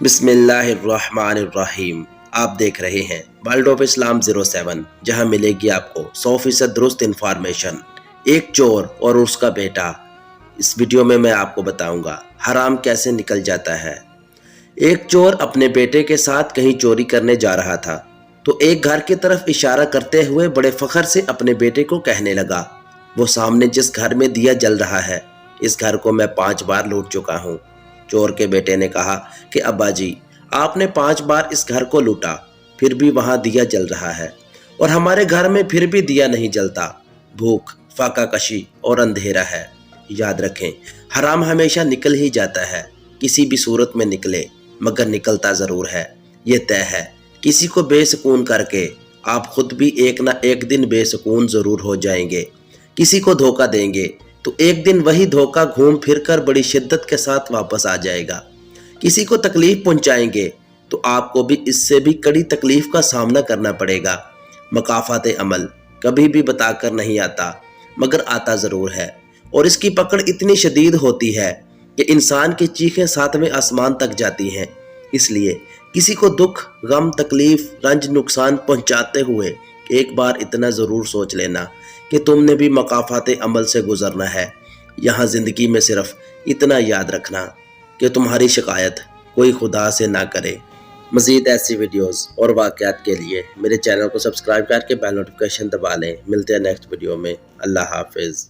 बिस्मिल्लाहिर्रहमानिर्रहीम। आप देख रहे हैं वर्ल्ड ऑफ इस्लाम 07, जहां मिलेगी आपको 100% दुरुस्त इंफॉर्मेशन। एक चोर और उसका बेटा। इस वीडियो में मैं आपको बताऊंगा हराम कैसे निकल जाता है। एक चोर अपने बेटे के साथ कहीं चोरी करने जा रहा था तो एक घर की तरफ इशारा करते हुए बड़े फख्र से अपने बेटे को कहने लगा, वो सामने जिस घर में दिया जल रहा है, इस घर को मैं 5 बार लूट चुका हूँ। चोर के बेटे ने कहा कि अब्बा जी, आपने 5 बार इस घर को लूटा, फिर भी वहां दिया जल रहा है और हमारे घर में फिर भी दिया नहीं जलता। भूख, फाका कशी और अंधेरा है। याद रखें, हराम हमेशा निकल ही जाता है, किसी भी सूरत में निकले मगर निकलता ज़रूर है। ये तय है, किसी को बेसुकून करके आप खुद भी एक ना एक दिन बेसुकून ज़रूर हो जाएंगे। किसी को धोखा देंगे तो एक दिन वही धोखा घूम फिर कर बड़ी शिद्दत के साथ वापस आ जाएगा। किसी को तकलीफ पहुंचाएंगे तो आपको भी इससे भी कड़ी तकलीफ का सामना करना पड़ेगा। मकाफात अमल कभी भी बताकर नहीं आता, मगर आता ज़रूर है, और इसकी पकड़ इतनी शदीद होती है कि इंसान की चीखें सातवें आसमान तक जाती हैं। इसलिए किसी को दुख, गम, तकलीफ, रंज, नुकसान पहुंचाते हुए एक बार इतना ज़रूर सोच लेना कि तुमने भी मकाफात अमल से गुजरना है। यहाँ ज़िंदगी में सिर्फ इतना याद रखना कि तुम्हारी शिकायत कोई खुदा से ना करे। मज़ीद ऐसी वीडियोस और वाक़यात के लिए मेरे चैनल को सब्सक्राइब करके बेल नोटिफिकेशन दबा लें। मिलते हैं नेक्स्ट वीडियो में। अल्लाह हाफिज़।